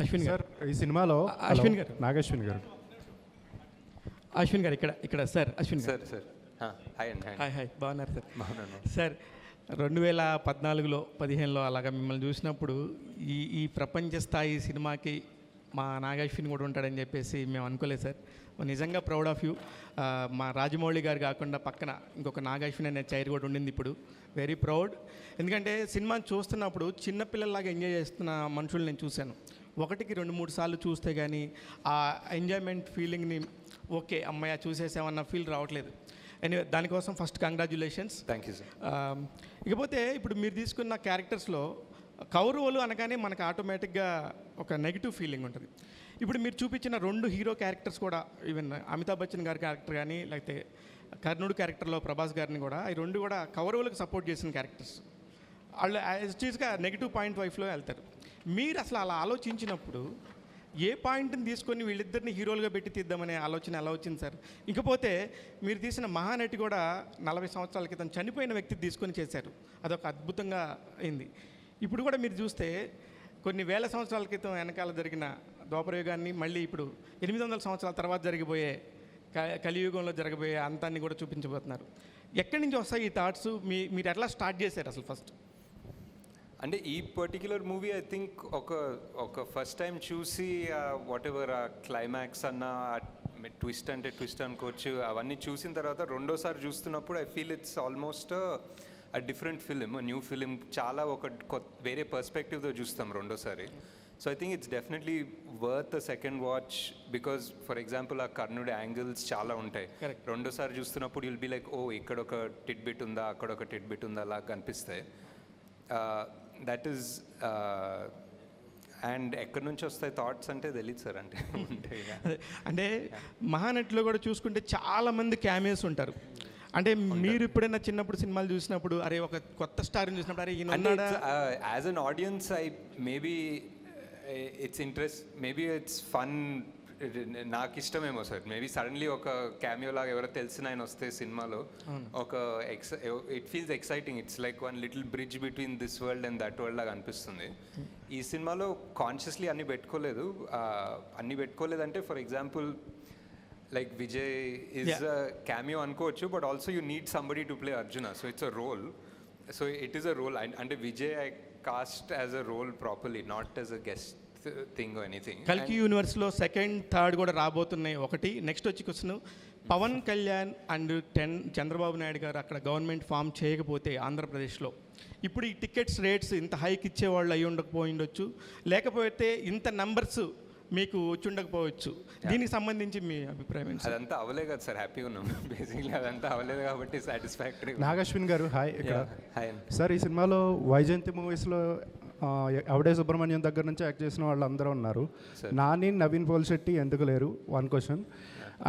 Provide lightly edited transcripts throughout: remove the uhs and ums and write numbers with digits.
అశ్విన్ గారు సార్ ఈ సినిమాలో అశ్విన్ గారు నాగశ్విన్ గారు అశ్విన్ గారు ఇక్కడ సార్ అశ్విన్ గారు సార్ హాయ్ అండి హాయ్ హాయ్ బాగున్నారు సార్ బాగున్నాను సార్ 2014లో 15లో అలాగా మిమ్మల్ని చూసినప్పుడు ఈ ప్రపంచ స్థాయి సినిమాకి మా నాగశ్విన్ కూడా ఉంటాడని చెప్పేసి మేము అనుకోలేదు సార్. నిజంగా ప్రౌడ్ ఆఫ్ యూ. మా రాజమౌళి గారు కాకుండా పక్కన ఇంకొక నాగశ్విన్ అనే చైర్ కూడా ఉండింది ఇప్పుడు. Very proud. ఎందుకంటే సినిమాని చూస్తున్నప్పుడు చిన్నపిల్లల్లాగా ఎంజాయ్ చేస్తున్న మనుషులు నేను చూశాను. ఒకటికి 2-3 సార్లు చూస్తే కానీ ఆ ఎంజాయ్మెంట్ ఫీలింగ్ని ఓకే అమ్మాయి చూసేసామన్న ఫీల్ రావట్లేదు. ఎనీవే దానికోసం first congratulations. Thank you sir. ఇకపోతే ఇప్పుడు మీరు తీసుకున్న క్యారెక్టర్స్లో కౌరవులు అనగానే మనకు ఆటోమేటిక్గా ఒక నెగిటివ్ ఫీలింగ్ ఉంటుంది. ఇప్పుడు మీరు చూపించిన 2 హీరో క్యారెక్టర్స్ కూడా ఈవెన్ అమితాబ్ బచ్చన్ గారి క్యారెక్టర్ కానీ లేకపోతే కర్ణుడు క్యారెక్టర్లో ప్రభాస్ గారిని కూడా ఈ 2 కూడా కౌరవులకు సపోర్ట్ చేసిన క్యారెక్టర్స్. వాళ్ళు యాజ్ ఇట్ ఈస్గా నెగిటివ్ పాయింట్ వైఫ్లో వెళ్తారు. మీరు అసలు అలా ఆలోచించినప్పుడు ఏ పాయింట్ని తీసుకొని వీళ్ళిద్దరిని హీరోలుగా పెట్టి తీద్దామనే ఆలోచన ఎలా వచ్చింది సార్? ఇకపోతే మీరు తీసిన మహానటి కూడా 40 సంవత్సరాల క్రితం చనిపోయిన వ్యక్తి తీసుకొని చేశారు. అదొక అద్భుతంగా అయింది. ఇప్పుడు కూడా మీరు చూస్తే కొన్ని వేల సంవత్సరాల క్రితం వెనకాల జరిగిన ద్వాపరయుగాన్ని మళ్ళీ ఇప్పుడు 800 సంవత్సరాల తర్వాత జరిగిపోయే కలియుగంలో జరగబోయే అంతాన్ని కూడా చూపించబోతున్నారు. ఎక్కడి నుంచి వస్తాయి ఈ థాట్స్? మీరు ఎట్లా స్టార్ట్ చేశారు అసలు ఫస్ట్? అంటే ఈ పర్టిక్యులర్ మూవీ ఐ థింక్ ఒక ఫస్ట్ టైం చూసి వాట్ ఎవర్ ఆ క్లైమాక్స్ అన్న ట్విస్ట్ అంటే ట్విస్ట్ అనుకోవచ్చు, అవన్నీ చూసిన తర్వాత రెండోసారి చూస్తున్నప్పుడు I feel it's almost a different film, new film. చాలా వేరే పర్స్పెక్టివ్తో చూస్తాం రెండోసారి. So I think it's definitely worth a second watch because for example ఆ కర్ణుడి యాంగిల్స్ చాలా ఉంటాయి. రెండోసారి చూస్తున్నప్పుడు విల్ బి లైక్ ఓ ఇక్కడ ఒక టిట్ బిట్ ఉందా, అక్కడ ఒక టిట్ బిట్ ఉందా అలా కనిపిస్తాయి. దట్ ఈస్ అండ్ ఎక్కడి నుంచి వస్తాయి థాట్స్ అంటే తెలియదు సార్. అంటే ఉంటాయి అంటే మహానటిలో కూడా చూసుకుంటే చాలామంది క్యామియోస్ ఉంటారు. అంటే మీరు ఎప్పుడైనా చిన్నప్పుడు సినిమాలు చూసినప్పుడు అరే ఒక కొత్త స్టార్ని చూసినప్పుడు అరే ఈయన as an audience I maybe it's interest, maybe it's fun, నాకు ఇష్టమేమో సార్. మేబీ సడన్లీ ఒక క్యామియో లాగా ఎవరో తెలిసిన ఆయన వస్తే సినిమాలో ఒక it feels exciting. It's like one little bridge between this world and that world లాగా అనిపిస్తుంది. ఈ సినిమాలో కాన్షియస్లీ అన్నీ పెట్టుకోలేదంటే for example like Vijay is a cameo అనుకోవచ్చు, but also you need somebody to play Arjuna. So it's a role. So it is a role. అంటే Vijay I cast as a role properly, not as a guest thing anything. కల్కి యూనివర్స్లో 2nd, 3rd కూడా రాబోతున్నాయి. ఒకటి next వచ్చి question, Pawan Kalyan and Chandrababu Naidu గారు అక్కడ government form చేయకపోతే ఆంధ్రప్రదేశ్లో ఇప్పుడు ఈ టికెట్స్ రేట్స్ ఇంత హైక్ ఇచ్చేవాళ్ళు అయ్యి ఉండకపోయిండొచ్చు, లేకపోతే ఇంత నంబర్స్ మీకు వచ్చి ఉండకపోవచ్చు. దీనికి సంబంధించి మీ అభిప్రాయం ఏంటి? అదంతా అవలే కదా సార్, హ్యాపీగా ఉన్నాం బేసిక్లీ. అదంతా అవలేదు కాబట్టి సాటిస్ఫాక్టరీ. నాగశ్విన్ గారు హాయ్. హాయ్ సార్ ఈ సినిమాలో వైజయంతి మూవీస్లో అవడే సుబ్రహ్మణ్యం దగ్గర నుంచి యాక్ట్ చేసిన వాళ్ళు అందరూ ఉన్నారు. నాని, నవీన్ పోల్శెట్టి ఎందుకు లేరు? 1 question.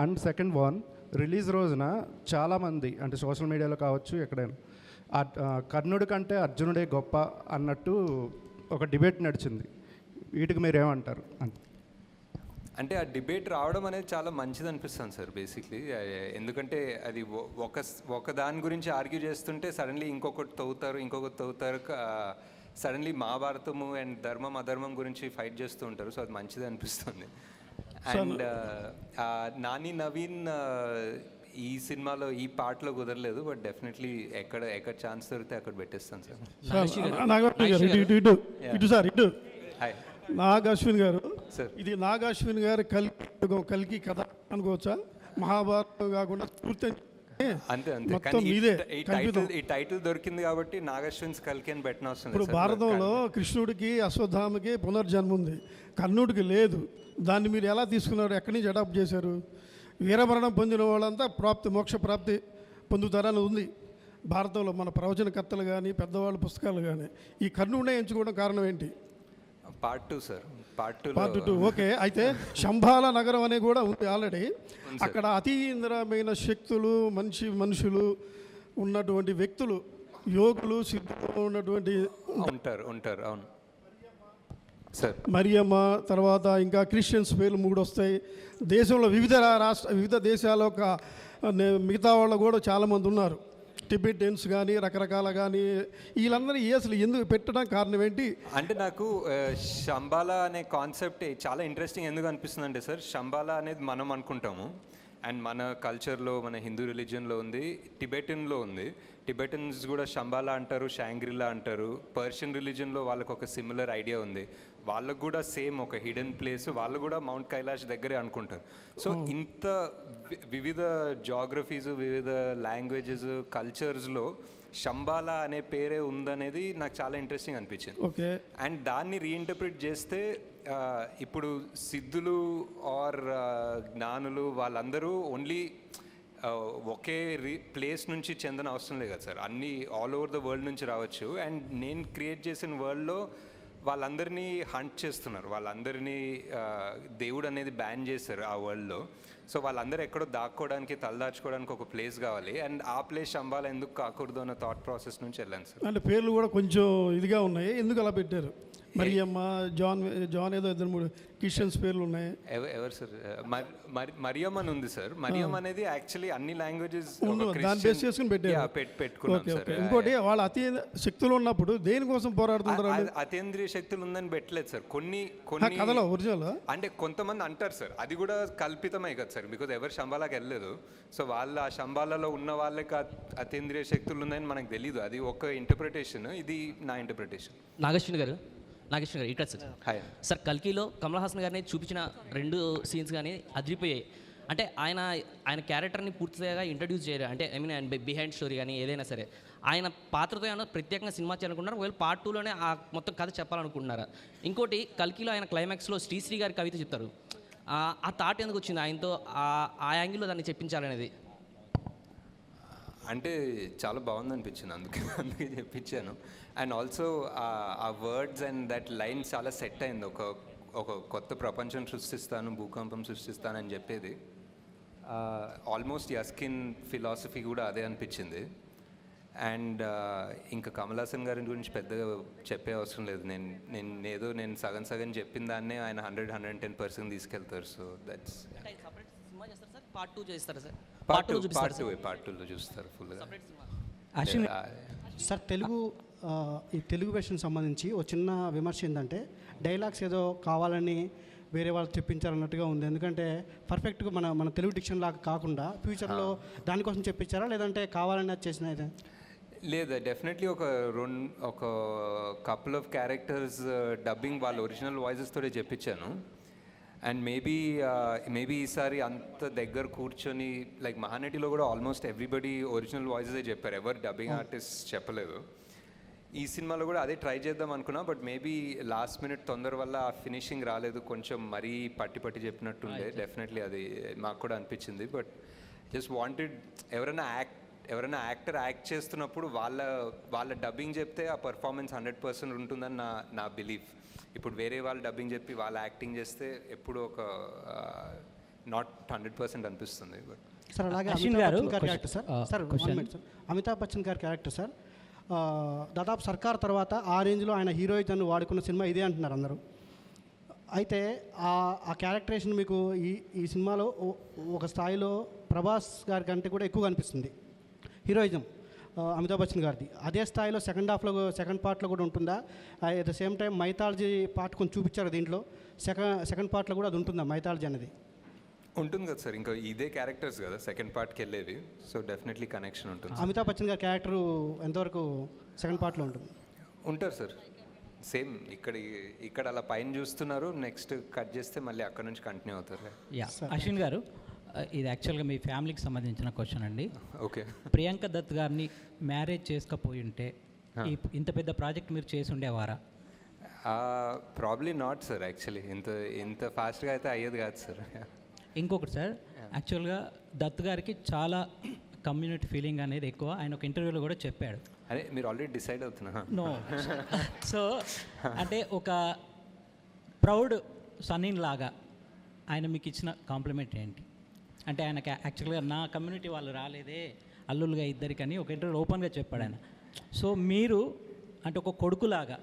And second one, release రోజున చాలామంది అంటే సోషల్ మీడియాలో కావచ్చు ఎక్కడైనా కర్ణుడి కంటే అర్జునుడే గొప్ప అన్నట్టు ఒక డిబేట్ నడిచింది. వీటికి మీరేమంటారు? అంటే ఆ డిబేట్ రావడం అనేది చాలా మంచిది అనిపిస్తుంది సార్ బేసిక్లీ. ఎందుకంటే అది ఒక దాని గురించి ఆర్గ్యూ చేస్తుంటే సడన్లీ ఇంకొకటి తవ్వుతారు. సడన్లీ మహాభారతము అండ్ ధర్మం అధర్మం గురించి ఫైట్ చేస్తూ ఉంటారు. సో అది మంచిది అనిపిస్తుంది. అండ్ నాని, నవీన్ ఈ సినిమాలో ఈ పార్ట్లో కుదరలేదు, బట్ డెఫినెట్లీ ఎక్కడ ఛాన్స్ దొరికితే అక్కడ పెట్టేస్తాను సార్. హాయ్ నాగశ్విన్ గారు, సార్ ఇది నాగశ్విన్ గారు కల్కి కథ అనుకోవచ్చా? మహాభారతం కాకుండా పూర్తి అంతే మొత్తం మీదే. ఈ టైటిల్ దొరికింది కాబట్టి నాగశ్విన్స్ కల్కి అని పెట్టిన అవసరం. ఇప్పుడు భారతంలో కృష్ణుడికి అశ్వత్థామకి పునర్జన్మ ఉంది, కర్ణుడికి లేదు. దాన్ని మీరు ఎలా తీసుకున్నారు? ఎక్కడి నుంచి అడాప్ట్ చేశారు? వీరమరణం పొందిన వాళ్ళంతా మోక్ష ప్రాప్తి పొందుతారని ఉంది భారతంలో. మన ప్రవచనకర్తలు కానీ పెద్దవాళ్ళ పుస్తకాలు కానీ ఈ కర్ణుడినే ఎంచుకోవడం కారణం ఏంటి? Part 2 sir. Part 2 okay. అయితే శంబాల నగరం అనే కూడా ఉంది ఆల్రెడీ. అక్కడ అతీంద్రమైన శక్తులు, మనుషులు ఉన్నటువంటి వ్యక్తులు, యోగులు, సిద్ధులు ఉన్నటువంటి ఉంటారు. అవును సార్. మరియమ్మ, తర్వాత ఇంకా క్రిస్టియన్స్ పేర్లు 3 వస్తాయి. దేశంలో వివిధ దేశాల మిగతా వాళ్ళు కూడా చాలామంది ఉన్నారు. టిబెటియన్స్ కానీ రకరకాల కానీ వీళ్ళందరూ అసలు ఎందుకు పెట్టడం కారణం ఏంటి? అంటే నాకు శంబాలా అనే కాన్సెప్ట్ చాలా ఇంట్రెస్టింగ్ ఎందుకు అనిపిస్తుంది అంటే సార్, శంబాలా అనేది మనం అనుకుంటాము అండ్ మన కల్చర్లో, మన హిందూ రిలీజియన్లో ఉంది, టిబెటన్లో ఉంది. టిబెటన్స్ కూడా శంబాలా అంటారు, షాంగ్రిలా అంటారు. పర్షియన్ రిలీజియన్లో వాళ్ళకు ఒక సిమిలర్ ఐడియా ఉంది, వాళ్ళకు కూడా సేమ్ ఒక హిడెన్ ప్లేస్, వాళ్ళు కూడా మౌంట్ కైలాష్ దగ్గరే అనుకుంటారు. సో ఇంత వివిధ జాగ్రఫీస్, వివిధ లాంగ్వేజెస్, కల్చర్స్లో శంబాలా అనే పేరే ఉందనేది నాకు చాలా ఇంట్రెస్టింగ్ అనిపించింది. ఓకే. అండ్ దాన్ని రీఇంటర్ప్రిట్ చేస్తే ఇప్పుడు సిద్ధులు ఆర్ జ్ఞానులు వాళ్ళందరూ ఓన్లీ ఒకే ప్లేస్ నుంచి చెందిన అవసరం లేదు కదా సార్, అన్నీ ఆల్ ఓవర్ ద వరల్డ్ నుంచి రావచ్చు. అండ్ నేను క్రియేట్ చేసిన వరల్డ్లో వాళ్ళందరినీ హంట్ చేస్తున్నారు, వాళ్ళందరినీ దేవుడు అనేది బ్యాన్ చేశారు ఆ వరల్డ్లో. సో వాళ్ళందరూ ఎక్కడో దాక్కోవడానికి, తలదాచుకోవడానికి ఒక ప్లేస్ కావాలి. అండ్ ఆ ప్లేస్ శంబాలా ఎందుకు కాకూడదు అన్న థాట్ ప్రాసెస్ నుంచి వెళ్ళాను సార్. అంటే పేర్లు కూడా కొంచెం ఇదిగా ఉన్నాయి, ఎందుకు అలా పెట్టారు? మరియమ్మ, జాన్ ఏదో 2-3 క్రిస్టియన్స్ పేర్లు ఉన్నాయి. ఎవరు సార్? మరియం అని ఉంది సార్. మరియం అనేది యాక్చువల్లీ అన్ని లాంగ్వేజెస్ దాన్ని బేస్ చేసుకుని పెట్టారు. పెట్టుకున్నాం సార్. ఇంకోటి వాళ్ళు అతి శక్తులు ఉన్నప్పుడు దేనికోసం పోరాడుతుంటారు? అతీంద్రియ శక్తులు ఉందని పెట్టలేదు సార్. కొన్ని కథలో ఒరిజినల్ అంటే కొంతమంది అంటారు సార్, అది కూడా కల్పితమే కదా సార్, బికాజ్ ఎవరు శంబాలాకి వెళ్ళలేదు. సో వాళ్ళు ఆ శంబాలలో ఉన్న వాళ్ళకి అతీంద్రియ శక్తులు ఉన్నాయని మనకు తెలియదు. అది ఒక ఇంటర్ప్రిటేషన్, ఇది నా ఇంటర్ప్రిటేషన్. నాగేశ్వర గారు ఇక్కడ సార్. హాయ్ సార్, కల్కిలో కమల్ హాసన్ గారిని చూపించిన 2 సీన్స్ కానీ అదిరిపోయాయి. అంటే ఆయన క్యారెక్టర్ని పూర్తిగా ఇంట్రడ్యూస్ చేయరు. అంటే ఐ మీన్ ఆయన బిహైండ్ స్టోరీ కానీ ఏదైనా సరే, ఆయన పాత్రతో ఏమైనా ప్రత్యేకంగా సినిమా చేయాలనుకుంటున్నారు, ఒకవేళ పార్ట్ 2లోనే ఆ మొత్తం కథ చెప్పాలనుకుంటున్నారా? ఇంకోటి, కల్కిలో ఆయన క్లైమాక్స్లో శ్రీశ్రీ గారి కవిత చెప్తారు. ఆ థాట్ ఎందుకు వచ్చింది ఆయనతో, ఆ యాంగిల్లో దాన్ని చెప్పించాలనేది? అంటే చాలా బాగుంది అనిపించింది, అందుకే చెప్పించాను. అండ్ ఆల్సో ఆ వర్డ్స్ అండ్ దట్ లైన్ చాలా సెట్ అయింది. ఒక కొత్త ప్రపంచం సృష్టిస్తాను, భూకంపం సృష్టిస్తాను అని చెప్పేది ఆల్మోస్ట్ యస్కిన్ ఫిలాసఫీ కూడా అదే అనిపించింది. అండ్ ఇంకా కమల్ హాసన్ గారి గురించి పెద్దగా చెప్పే అవసరం లేదు. నేను సగం చెప్పిన దాన్నే ఆయన 100-110% తీసుకెళ్తారు. సో దట్స్ పార్ట్ 2 చేస్తారు సార్. పార్ట్ 2లో చూస్తారు ఫుల్గా. అశ్విన్ సార్, ఈ తెలుగు వెర్షన్ సంబంధించి ఒక చిన్న విమర్శ ఏంటంటే, డైలాగ్స్ ఏదో కావాలని వేరే వాళ్ళు చెప్పించారన్నట్టుగా ఉంది. ఎందుకంటే పర్ఫెక్ట్గా మన తెలుగు డిక్షన్ లాగా కాకుండా ఫ్యూచర్లో దానికోసం చెప్పించారా, లేదంటే కావాలని అది చేసిన అయితే? లేదా, డెఫినెట్లీ ఒక కపుల్ ఆఫ్ క్యారెక్టర్స్ డబ్బింగ్ వాళ్ళ ఒరిజినల్ వాయిసెస్ తోనే చెప్పించాను. అండ్ మేబీ ఈసారి అంత దగ్గర కూర్చొని, లైక్ మహానటిలో కూడా ఆల్మోస్ట్ ఎవ్రీబడి ఒరిజినల్ వాయిసెసే చెప్పారు, ఎవరు డబ్బింగ్ ఆర్టిస్ట్ చెప్పలేదు. ఈ సినిమాలో కూడా అదే ట్రై చేద్దాం అనుకున్నా, బట్ మేబీ లాస్ట్ మినిట్ తొందర వల్ల ఆ ఫినిషింగ్ రాలేదు, కొంచెం మరీ పట్టి చెప్పినట్టుండే. డెఫినెట్లీ అది మాకు కూడా అనిపించింది. బట్ జస్ట్ వాంటెడ్ ఎవరైనా యాక్టర్ యాక్ట్ చేస్తున్నప్పుడు వాళ్ళ డబ్బింగ్ చెప్తే ఆ పర్ఫార్మెన్స్ 100% ఉంటుందని నా బిలీఫ్. ఇప్పుడు వేరే వాళ్ళు డబ్బింగ్ చెప్పి వాళ్ళు యాక్టింగ్ చేస్తే ఎప్పుడు ఒక నాట్ 100% అనిపిస్తుంది. బట్ సార్, అలాగే అమితాబ్ బచ్చన్ గారి క్యారెక్టర్ సార్, దాదాపు సర్కార్ తర్వాత ఆ రేంజ్లో ఆయన హీరోయిజన్ వాడుకున్న సినిమా ఇదే అంటున్నారు అందరూ. అయితే ఆ క్యారెక్టరేషన్ మీకు ఈ సినిమాలో ఒక స్థాయిలో ప్రభాస్ గారి కంటే కూడా ఎక్కువగా అనిపిస్తుంది హీరోయిజం అమితాబ్ బచ్చన్ గారిది. అదే స్థాయిలో సెకండ్ పార్ట్లో కూడా ఉంటుందా? At the same time mythology part కొంచెం చూపించారు దీంట్లో, సెకండ్ పార్ట్లో కూడా అది ఉంటుందా మైథాలజీ అనేది? ఉంటుంది కదా సార్, ఇంకా ఇదే క్యారెక్టర్స్ కదా సెకండ్ పార్ట్కి వెళ్ళేవి. సో డెఫినెట్లీ కనెక్షన్ ఉంటుంది. అమితాబ్ బచ్చన్ గారి క్యారెక్టర్ ఎంతవరకు సెకండ్ పార్ట్లో ఉంటుంది? ఉంటారు సార్, సేమ్ ఇక్కడ అలా పైన చూస్తున్నారు, నెక్స్ట్ కట్ చేస్తే మళ్ళీ అక్కడ నుంచి కంటిన్యూ అవుతారు. అశ్విన్ గారు, ఇది యాక్చువల్గా మీ ఫ్యామిలీకి సంబంధించిన క్వశ్చన్ అండి. ఓకే. ప్రియాంక దత్ గారిని మ్యారేజ్ చేసుకపోయి ఉంటే ఇంత పెద్ద ప్రాజెక్ట్ మీరు చేసి ఉండేవారా? ప్రాబ్లీ నాట్ సార్, యాక్చువల్లీ ఇంత ఫాస్ట్గా అయితే అయ్యేది కాదు సార్. ఇంకొకటి సార్, యాక్చువల్గా దత్ గారికి చాలా కమ్యూనిటీ ఫీలింగ్ అనేది ఎక్కువ, ఆయన ఒక ఇంటర్వ్యూలో కూడా చెప్పాడు. అదే మీరు ఆల్రెడీ డిసైడ్ అవుతున్నా? నో. సో అంటే ఒక ప్రౌడ్ సన్నిన్ లాగా ఆయన మీకు ఇచ్చిన కాంప్లిమెంట్ ఏంటి? అంటే ఆయనకి యాక్చువల్గా నా కమ్యూనిటీ వాళ్ళు రాలేదే అల్లులుగా ఇద్దరికని ఒక ఇంటర్వ్యూలో ఓపెన్గా చెప్పాడు ఆయన. సో మీరు అంటే ఒక కొడుకులాగా,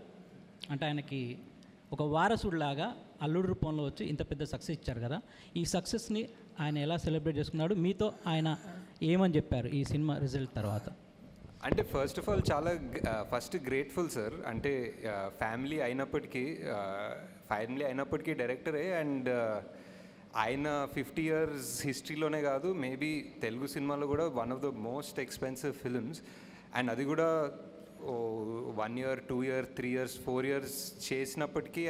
అంటే ఆయనకి ఒక వారసుడిలాగా అల్లుడు రూపంలో వచ్చి ఇంత పెద్ద సక్సెస్ ఇచ్చారు కదా, ఈ సక్సెస్ని ఆయన ఎలా సెలబ్రేట్ చేసుకున్నాడు, మీతో ఆయన ఏమని చెప్పారు ఈ సినిమా రిజల్ట్ తర్వాత? అంటే ఫస్ట్ ఆఫ్ ఆల్ చాలా ఫస్ట్ గ్రేట్ఫుల్ సార్. అంటే ఫ్యామిలీ అయినప్పటికీ డైరెక్టరే, అండ్ ఆయన 50 years హిస్టరీలోనే కాదు, మేబీ తెలుగు సినిమాలో కూడా one of the most expensive films. And అది కూడా 1 year, 2 years, 3 years, 4 years చేసినప్పటికీ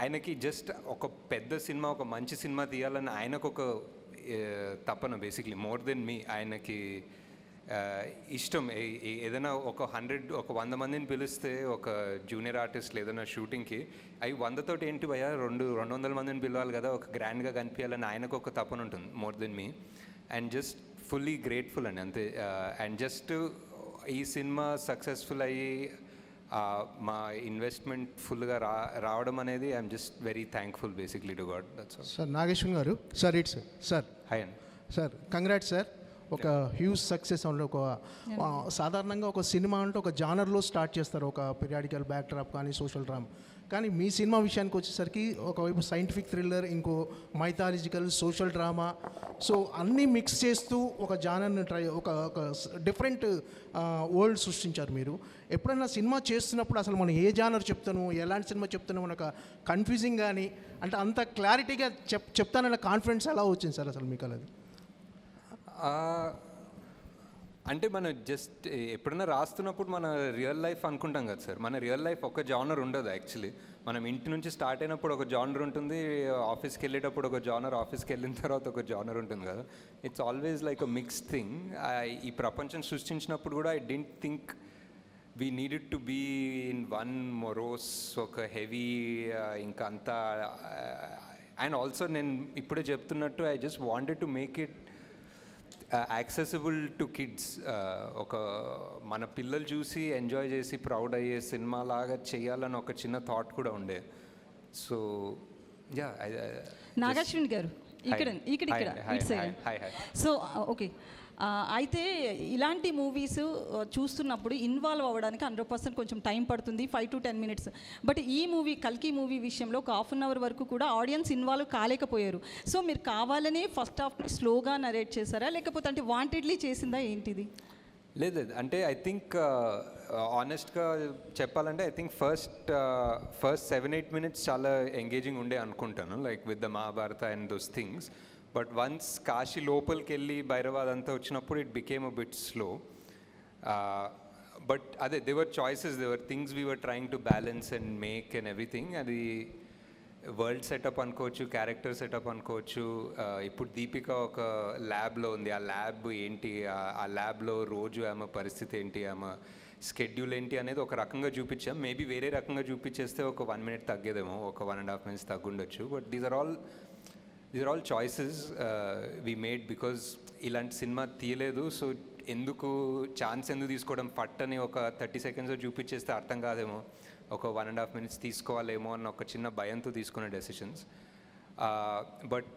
ఆయనకి జస్ట్ ఒక పెద్ద సినిమా, ఒక మంచి సినిమా తీయాలని ఆయనకు ఒక తపన, బేసిక్లీ మోర్ దెన్ మీ. ఆయనకి ఇష్టం. ఏదైనా ఒక 100 మందిని పిలిస్తే ఒక జూనియర్ ఆర్టిస్ట్ ఏదైనా షూటింగ్కి, అవి 100 ఏంటి భయ్యా, 200 మందిని పిలవాలి కదా, ఒక గ్రాండ్గా కనిపించాలని ఆయనకు ఒక తపన ఉంటుంది, more than me. And just fully grateful అండి, అంతే. అండ్ జస్ట్ ఈ సినిమా సక్సెస్ఫుల్ అయ్యి మా ఇన్వెస్ట్మెంట్ ఫుల్గా రావడం అనేది I'm just very thankful basically to God. That's all. Sir Nageshwar గారు, సార్ ఇట్స్ సార్. హాయ్ అండి. Sir congrats sir. ఒక హ్యూజ్ సక్సెస్ అంటే సాధారణంగా ఒక సినిమా అంటే ఒక జానర్లో స్టార్ట్ చేస్తారు, ఒక పీరియాడికల్ బ్యాక్ డ్రాప్ కానీ సోషల్ డ్రామా. కానీ మీ సినిమా విషయానికి వచ్చేసరికి ఒకవైపు సైంటిఫిక్ థ్రిల్లర్, ఇంకో మైథాలజికల్, సోషల్ డ్రామా, సో అన్నీ మిక్స్ చేస్తూ ఒక జానర్ని ఒక డిఫరెంట్ వరల్డ్ సృష్టించారు మీరు. ఎప్పుడైనా సినిమా చేస్తున్నప్పుడు అసలు మనం ఏ జానర్ చెప్తాను, ఎలాంటి సినిమా చెప్తాను మనకు కన్ఫ్యూజింగ్ కానీ, అంటే అంత క్లారిటీగా చెప్తానన్న కాన్ఫిడెన్స్ ఎలా వచ్చింది సార్ అసలు మీకు? అది అంటే మనం జస్ట్ ఎప్పుడైనా రాస్తున్నప్పుడు మన రియల్ లైఫ్ అనుకుంటాం కదా సార్. మన రియల్ లైఫ్ ఒక జానర్ ఉండదు యాక్చువల్లీ. మనం ఇంటి నుంచి స్టార్ట్ అయినప్పుడు ఒక జానర్ ఉంటుంది, ఆఫీస్కి వెళ్ళేటప్పుడు ఒక జానర్, ఆఫీస్కి వెళ్ళిన తర్వాత ఒక జానర్ ఉంటుంది కదా. It's always like a mix thing. ఈ ప్రపంచం సృష్టించినప్పుడు కూడా I don't think we needed to be in one morose, ఒక హెవీ ఇంకా అంతా. అండ్ ఆల్సో నేను ఇప్పుడే చెప్తున్నట్టు I just wanted to make it accessible to kids. ఒక మన పిల్లలు చూసి ఎంజాయ్ చేసి ప్రౌడ్ అయ్యే సినిమా లాగా చేయాలని ఒక చిన్న థాట్ కూడా ఉండే. So yeah. నాగాశ్విన్ గారు సో ఓకే. అయితే ఇలాంటి మూవీస్ చూస్తున్నప్పుడు ఇన్వాల్వ్ అవ్వడానికి 100% కొంచెం టైం పడుతుంది, 5 to 10 minutes. బట్ ఈ మూవీ కల్కి మూవీ విషయంలో ఒక 1/2 hour వరకు కూడా ఆడియన్స్ ఇన్వాల్వ్ కాలేకపోయారు. సో మీరు కావాలనే ఫస్ట్ హాఫ్ స్లోగా నరేట్ చేశారా, లేకపోతే అంటే వాంటెడ్లీ చేసిందా ఏంటిది? లేదు, అంటే ఐ థింక్ ఆనెస్ట్గా చెప్పాలంటే ఐ థింక్ ఫస్ట్ 7-8 minutes చాలా ఎంగేజింగ్ ఉండే అనుకుంటాను, like with the Mahabharata and those things. But once Kashi లోపలికి వెళ్ళి భైరవాద్ అంతా వచ్చినప్పుడు it became a bit slow. But అదే they were choices, they were things we were trying to balance and make and everything. అది వరల్డ్ సెటప్ అనుకోవచ్చు, క్యారెక్టర్ సెటప్ అనుకోవచ్చు. ఇప్పుడు దీపిక ఒక ల్యాబ్లో ఉంది, ఆ ల్యాబ్ ఏంటి, ఆ ల్యాబ్లో రోజు ఆమె పరిస్థితి ఏంటి, ఆమె స్కెడ్యూల్ ఏంటి అనేది ఒక రకంగా చూపించాం. మేబీ వేరే రకంగా చూపించేస్తే ఒక 1 minute తగ్గేదేమో, ఒక 1.5 minutes తగ్గుండొచ్చు. But these are all choices we made because ఇలాంటి సినిమా తీయలేదు. సో ఎందుకు తీసుకోవడం, ఫట్ అని ఒక 30 seconds చూపించేస్తే అర్థం కాదేమో, ఒక 1.5 minutes తీసుకోవాలేమో అన్న ఒక చిన్న భయంతో తీసుకునే డెసిషన్స్. బట్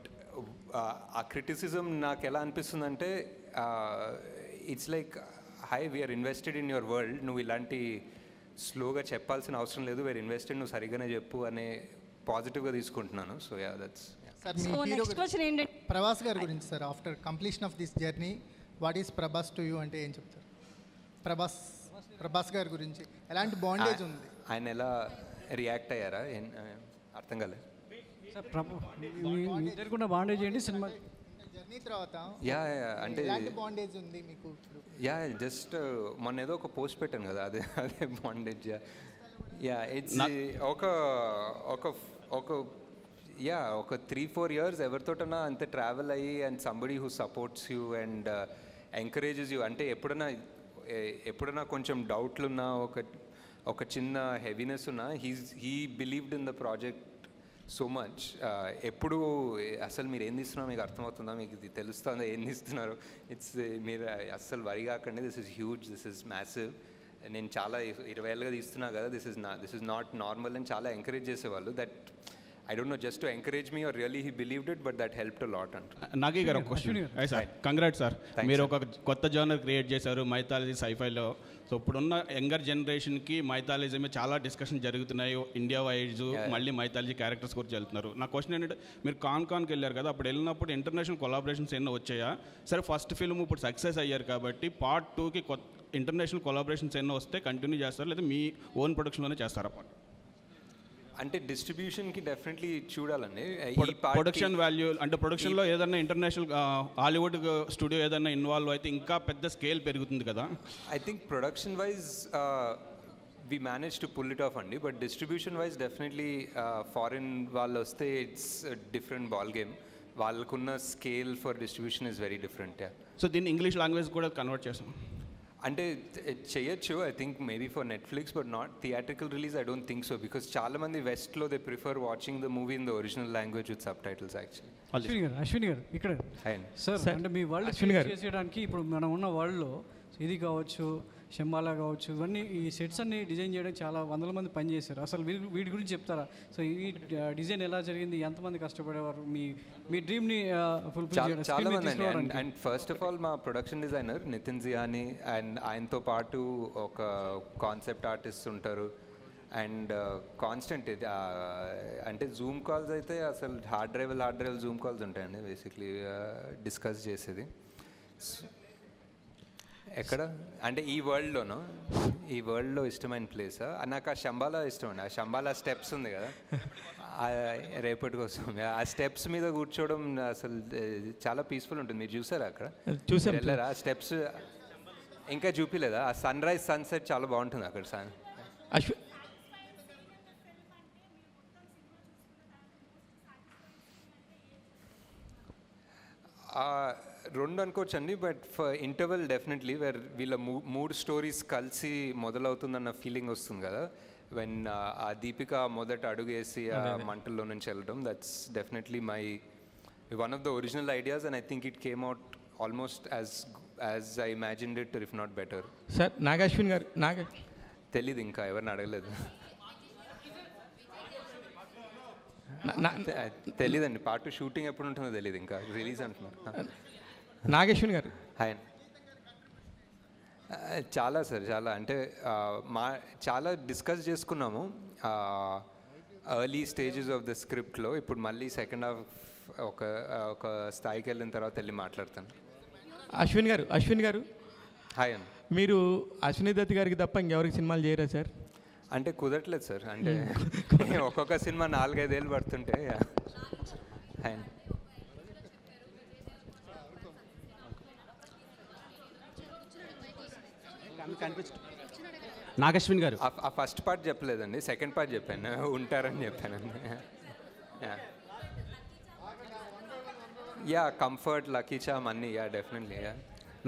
ఆ క్రిటిసిజం నాకు ఎలా అనిపిస్తుందంటే, it's like hi we are invested in your world, నువ్వు ఇలాంటి స్లోగా చెప్పాల్సిన అవసరం లేదు, వీఆర్ ఇన్వెస్టెడ్, నువ్వు సరిగ్గానే చెప్పు అనే పాజిటివ్గా తీసుకుంటున్నాను. So yeah, that's. Sir me hero Prabhas గారి గురించి sir, after completion of this journey what is Prabhas to you అంటే ఏం చెప్తారు? ప్రభాస్ గారి గురించి ఎలాంటి బాండేజ్ ఉంది? ఆయన ఎలా రియాక్ట్ అయ్యారా అర్థం కాలేదు సార్. బాండేజ్ ఏంటి సినిమా జర్నీ తర్వాత? యా, అంటే బాండేజ్ ఉంది మీకు? యా, జస్ట్ మొన్న ఏదో ఒక పోస్ట్ పెట్టాను కదా, అదే బాండేజ్. యా, ఇట్స్ ఒక 3-4 years ఎవరితోటన్నా అంతే ట్రావెల్ అయ్యి and somebody who supports you and encourages you. అంటే ఎప్పుడన్నా కొంచెం డౌట్లు ఉన్నా, ఒక చిన్న హెవీనెస్ ఉన్నా, he believed in the project so much. ఎప్పుడు అసలు మీరు ఏం తీస్తున్నారో మీకు అర్థమవుతుందా, మీకు ఇది తెలుస్తుందా ఏం తీస్తున్నారు, మీరు అస్సలు వరి కాకండి, this is huge, this is massive, నేను చాలా 20 ఏళ్ళుగా తీస్తున్నా కదా, దిస్ ఇస్ నాట్ నార్మల్ అని చాలా ఎంకరేజ్ చేసేవాళ్ళు. That I don't know, just to encourage me or really he believed it, but that helped a lot. Nagi గారు ఒక క్వశ్చన్. సార్ కంగ్రాట్స్ సార్, మీరు ఒక కొత్త జానర్ క్రియేట్ చేశారు మైథాలజీ సైఫైలో. సో ఇప్పుడున్న యంగర్ జనరేషన్కి మైథాలజీ మీద చాలా డిస్కషన్ జరుగుతున్నాయి ఇండియా వైజ్, మళ్ళీ మైథాలజీ క్యారెక్టర్స్ గురించి వెళ్తున్నారు. నా క్వశ్చన్ ఏంటంటే, మీరు కాన్కి వెళ్ళారు కదా, అప్పుడు వెళ్ళినప్పుడు ఇంటర్నేషనల్ కొలాబరేషన్స్ ఎన్నో వచ్చాయా? సరే ఫస్ట్ ఫిల్మ్ ఇప్పుడు సక్సెస్ అయ్యారు కాబట్టి పార్ట్ 2కి ఇంటర్నేషనల్ కొలాబరేషన్స్ ఎన్నో వస్తే కంటిన్యూ చేస్తారు, లేదా మీ ఓన్ ప్రొడక్షన్లోనే చేస్తారా? అంటే డిస్ట్రిబ్యూషన్కి డెఫినెట్లీ చూడాలండి. ప్రొడక్షన్ వాల్యూ అంటే ప్రొడక్షన్లో ఏదైనా ఇంటర్నేషనల్ హాలీవుడ్ స్టూడియో ఏదైనా ఇన్వాల్వ్ అయితే ఇంకా పెద్ద స్కేల్ పెరుగుతుంది కదా. I think production wise we manage to pull it off అండి, but distribution wise definitely foreign వాళ్ళు వస్తే ఇట్స్ డిఫరెంట్ బాల్ గేమ్. వాళ్ళకున్న scale for distribution is very different. So దీన్ని ఇంగ్లీష్ లాంగ్వేజ్ కూడా కన్వర్ట్ చేస్తాం అంటే చేయొచ్చు, I think maybe for Netflix, but not theatrical release. I don't think so, because చాలా మంది వెస్ట్లో they prefer watching the movie in the original language with subtitles actually. Ashwini గారు ఇక్కడ సార్, అంటే మీ వరల్డ్ చేసేయడానికి ఇప్పుడు మనం ఉన్న వరల్డ్లో ఇది కావచ్చు, శంబాలా కావచ్చు, ఇవన్నీ ఈ సెట్స్ అన్ని డిజైన్ చేయడానికి చాలా వందల మంది పనిచేశారు. అసలు వీటి గురించి చెప్తారా? సో ఈ డిజైన్ ఎలా జరిగింది, ఎంతమంది కష్టపడేవారు మీ డ్రీమ్ని ఫుల్ఫిల్ చేయడానికి? చాలా మంది అండి. అండ్ ఫస్ట్ ఆఫ్ ఆల్ మా ప్రొడక్షన్ డిజైనర్ నితిన్ జియాని, అండ్ ఆయనతో పాటు ఒక కాన్సెప్ట్ ఆర్టిస్ట్ ఉంటారు. అండ్ కాన్స్టెంట్ ఇది అంటే జూమ్ కాల్స్ అయితే అసలు హార్డ్ డ్రైవ్ జూమ్ కాల్స్ ఉంటాయండి బేసిక్లీ డిస్కస్ చేసేది. ఎక్కడ అంటే ఈ వరల్డ్లో ఇష్టమైన ప్లేస్ నాకు ఆ శంబాలా ఇష్టం అండి. ఆ శంబాలా స్టెప్స్ ఉంది కదా, రేపటి కోసం ఆ స్టెప్స్ మీద కూర్చోవడం అసలు చాలా పీస్ఫుల్ ఉంటుంది. మీరు చూసారా అక్కడ? వెళ్ళారా? ఆ స్టెప్స్ ఇంకా చూపిలేదా? ఆ సన్ రైజ్ సన్సెట్ చాలా బాగుంటుంది అక్కడ. రెండు అనుకోవచ్చండి, but for interval definitely where వీళ్ళ మూడు స్టోరీస్ కలిసి మొదలవుతుందన్న ఫీలింగ్ వస్తుంది కదా, వెన్ ఆ దీపిక మొదట అడుగేసి ఆ మంటల్లో నుంచి వెళ్ళడం, that's definitely my one of the original ideas. And I think it came out almost as I imagined it, if not better. Sir Nagashwin గారు తెలీదు, ఇంకా ఎవరిని అడగలేదు, తెలీదండి. పార్ట్ 2 షూటింగ్ ఎప్పుడు ఉంటుందో తెలియదు, ఇంకా రిలీజ్ అంటున్నారు. నాగేశ్వన్ గారు హాయ్. చాలా సార్, చాలా అంటే చాలా డిస్కస్ చేసుకున్నాము ఎర్లీ స్టేజెస్ ఆఫ్ ద స్క్రిప్ట్లో. ఇప్పుడు మళ్ళీ సెకండ్ హాఫ్ ఒక స్థాయికి వెళ్ళిన తర్వాత వెళ్ళి మాట్లాడతాను. అశ్విన్ గారు హాయ్ అండి. మీరు అశ్విని దత్ గారికి తప్ప ఇంకెవరికి సినిమాలు చేయరా సార్? అంటే కుదరట్లేదు సార్, అంటే ఒక్కొక్క సినిమా 4-5 ఏళ్ళు పడుతుంటే. హాయ్. నాగశ్విన్ గారు ఆ ఫస్ట్ పార్ట్ చెప్పలేదండి, సెకండ్ పార్ట్ చెప్పాను, ఉంటారని చెప్పానండి. యా కంఫర్ట్, లక్కీ చామ్ అన్నీ, యా డెఫినెట్లీ. యా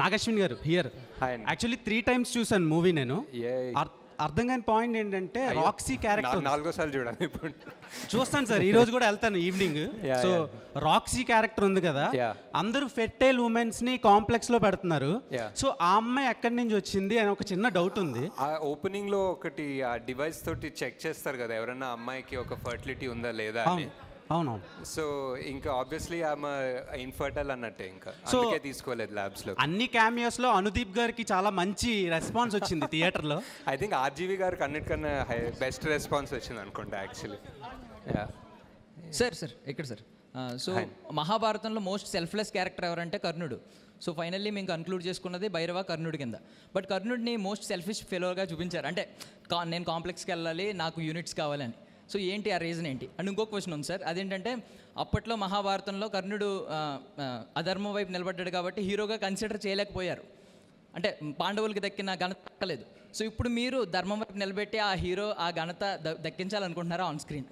నాగశ్విన్ గారు హియర్. యాక్చువల్లీ 3 times చూసాను మూవీ నేను. అర్థం కాని పాయింట్ ఏంటంటే రాక్సీ క్యారెక్టర్ 4వ సార్లు చూడాలి ఇప్పుడు. చూస్తాను సార్, ఈ రోజు కూడా వెళ్తాను ఈవినింగ్. సో రాక్సీ క్యారెక్టర్ ఉంది కదా, అందరూ ఫెర్టైల్ ఉమెన్స్ ని కాంప్లెక్స్ లో పెడుతున్నారు. సో ఆ అమ్మాయి ఎక్కడి నుంచి వచ్చింది అని ఒక చిన్న డౌట్ ఉంది. ఆ ఓపెనింగ్ లో ఒకటి ఆ డివైస్ తోటి చెక్ చేస్తారు కదా ఎవరన్నా అమ్మాయికి ఒక ఫర్టిలిటీ ఉందా లేదా అని. అవును. సో ఇంకా ఆబ్వియస్లీ ఆమె ఇన్ఫర్టైల్ అన్నట్టే, ఇంకా అందుకే తీసుకోలేదు ల్యాబ్స్ లో. అన్ని క్యామియోస్ లో అనుదీప్ గారికి చాలా మంచి రెస్పాన్స్ వచ్చింది థియేటర్ లో. ఐ థింక్ ఆర్జీవి గారికి అన్నిటికన్నా బెస్ట్ రెస్పాన్స్ వచ్చింది అనుకుంటా యాక్చువల్లీ. సార్ ఇక్కడ సార్, సో మహాభారతంలో మోస్ట్ సెల్ఫ్లెస్ క్యారెక్టర్ ఎవరంటే కర్ణుడు. సో ఫైనల్లీ మేము కన్క్లూడ్ చేసుకున్నది భైరవ కర్ణుడి కింద. బట్ కర్ణుడిని మోస్ట్ సెల్ఫిష్ ఫెలోగా చూపించారు, అంటే నేను కాంప్లెక్స్కి వెళ్ళాలి, నాకు యూనిట్స్ కావాలని. సో ఏంటి ఆ రీజన్ ఏంటి? అండ్ ఇంకొక క్వశ్చన్ ఉంది సార్, అదేంటంటే అప్పట్లో మహాభారతంలో కర్ణుడు అధర్మం వైపు నిలబడ్డాడు కాబట్టి హీరోగా కన్సిడర్ చేయలేకపోయారు, అంటే పాండవులకి దక్కిన ఘనత దక్కలేదు. సో ఇప్పుడు మీరు ధర్మం వైపు నిలబెట్టి ఆ హీరో ఆ ఘనత దక్కించాలనుకుంటున్నారా ఆన్ స్క్రీన్?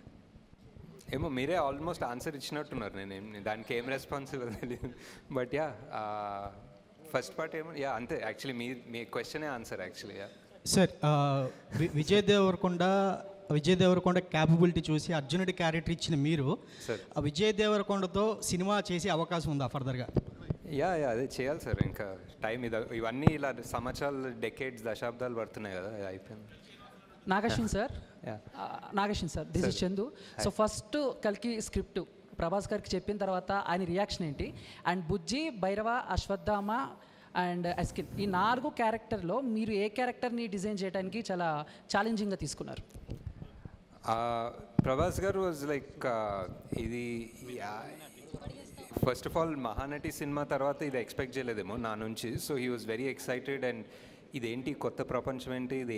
ఏమో మీరే ఆల్మోస్ట్ ఆన్సర్ ఇచ్చినట్టున్నారు, నేను దానికి ఏం రెస్పాన్సిబుల్ తెలియదు. బట్ యా ఫస్ట్ పార్ట్ ఏమో యా అంతే, యాక్చువల్లీ మీ క్వశ్చనే answer actually. Yeah sir, Vijay Deverakonda capability చూసి అర్జునుడి క్యారెక్టర్ ఇచ్చిన మీరు ఆ విజయ్ దేవరకొండతో సినిమా చేసే అవకాశం ఉందా ఫర్దర్గా? యా అదే చేయాలి సార్, ఇంకా టైం ఇవన్నీ ఇలా సంవత్సరాలు, డెకేడ్స్, దశాబ్దాలు పడుతున్నాయి కదా, అయిపోయింది. Nag Ashwin sir, Nag Ashwin sir, this is Chandu. So first కల్కి స్క్రిప్ట్ ప్రభాస్ గారికి చెప్పిన తర్వాత ఆయన రియాక్షన్ ఏంటి? అండ్ బుజ్జి, భైరవ, అశ్వత్థామ అండ్ అస్కిన్, ఈ 4 క్యారెక్టర్లో మీరు ఏ క్యారెక్టర్ని డిజైన్ చేయడానికి చాలా ఛాలెంజింగ్గా తీసుకున్నారు? ప్రభాస్ గారు వాజ్ లైక్ ఇది first of all Mahanati cinema తర్వాత ఇది ఎక్స్పెక్ట్ చేయలేదేమో నా నుంచి. So he was very excited and ఇదేంటి కొత్త ప్రపంచం ఏంటి, ఇది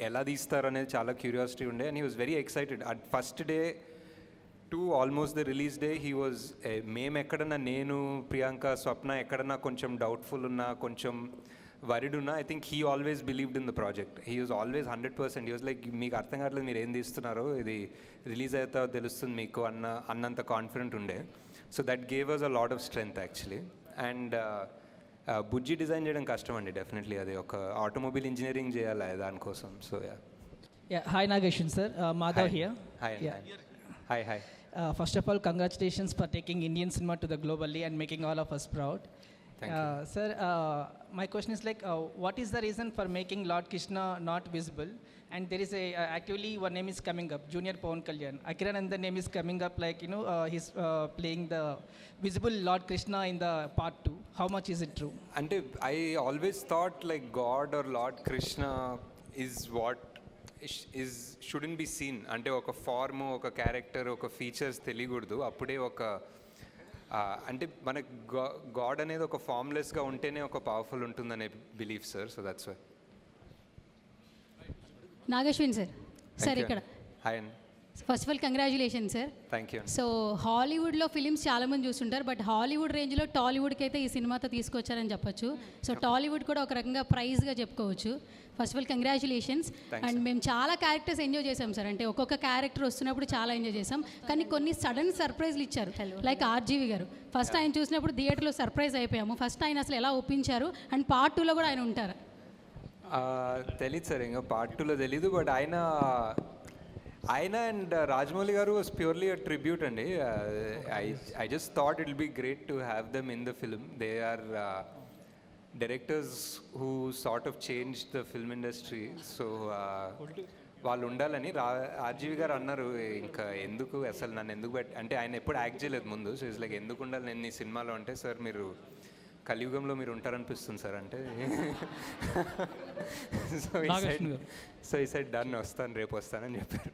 ఎలా తీస్తారు అనేది చాలా క్యూరియాసిటీ ఉండే. And he was very excited. At first day to almost the release day he was, మేము ఎక్కడన్నా, నేను, ప్రియాంక, స్వప్న ఎక్కడన్నా కొంచెం డౌట్ఫుల్ ఉన్నా, కొంచెం వరిడ్ ఉన్నా, I think he always believed in the project. He was always 100%. He was like, మీకు అర్థం కావట్లేదు మీరు ఏం తీస్తున్నారో, ఇది రిలీజ్ అయితే తెలుస్తుంది మీకు అన్నంత కాన్ఫిడెంట్ ఉండే. So that gave us a lot of strength actually. And Bujji design చేయడం కష్టం అండి, డెఫినెట్లీ. అది ఒక ఆటోమొబైల్ ఇంజనీరింగ్ చేయాలి దానికోసం. So hi Nag Ashwin sir, Madhav here. Hi. First of all, congratulations for taking Indian cinema to the globally and making all of us proud. Thank you. Sir, my question is like, what is the reason for making Lord Krishna not visible? And there is actually one name is coming up, Junior Pawan Kalyan. Akiranandan name is coming up, like, he's playing the visible Lord Krishna in the part 2. How much is it true? And I always thought like God or Lord Krishna is what shouldn't be seen. అంటే ఒక form, ఒక character, ఒక features తెలియకూడదు. అప్పుడే ఒక అంటే మనకు God అనేది ఒక ఫార్మ్లెస్గా ఉంటేనే ఒక పవర్ఫుల్ ఉంటుందనే belief sir. So that's why. Nageshwan sir, sir ఇక్కడ హాయ్ అండి. First of all congratulation sir. Thank you. So హాలీవుడ్లో ఫిలిమ్స్ చాలామంది చూస్తుంటారు, బట్ హాలీవుడ్ రేంజ్లో టాలీవుడ్కి అయితే ఈ సినిమాతో తీసుకొచ్చారని చెప్పొచ్చు. సో టాలీవుడ్ కూడా ఒక రకంగా ప్రైజ్గా చెప్పుకోవచ్చు. First of all congratulations. And మేము చాలా క్యారెక్టర్స్ ఎంజాయ్ చేసాం సార్. అంటే ఒక్కొక్క క్యారెక్టర్ వస్తున్నప్పుడు చాలా ఎంజాయ్ చేసాం, కానీ కొన్ని సడన్ సర్ప్రైజ్లు ఇచ్చారు. లైక్ ఆర్జీవి గారు, ఫస్ట్ ఆయన చూసినప్పుడు థియేటర్లో సర్ప్రైజ్ అయిపోయాము. ఫస్ట్ ఆయన అసలు ఎలా ఒప్పించారు, అండ్ పార్ట్ 2లో కూడా ఆయన ఉంటారు? తెలీదు సార్, ఇంకా పార్ట్ 2లో తెలీదు. బట్ ఆయన అండ్ రాజమౌళి గారు వాజ్ ప్యూర్లీ అ ట్రిబ్యూట్ అండి. I just thought it will be great to have them in the film. They are directors who sort of change the film industry. So వాళ్ళు ఉండాలని RGV గారు అన్నారు. ఇంకా ఎందుకు అసలు నన్ను ఎందుకు అంటే ఆయన ఎప్పుడు యాక్ట్ చేయలేదు ముందు. సో ఇట్స్ లైక్ ఎందుకు ఉండాలి నేను ఈ సినిమాలో అంటే, సార్ మీరు కలియుగంలో మీరు ఉంటారనిపిస్తుంది సార్ అంటే. సో ఈ సైడ్ డన్, వస్తాను, రేపు వస్తానని చెప్పారు.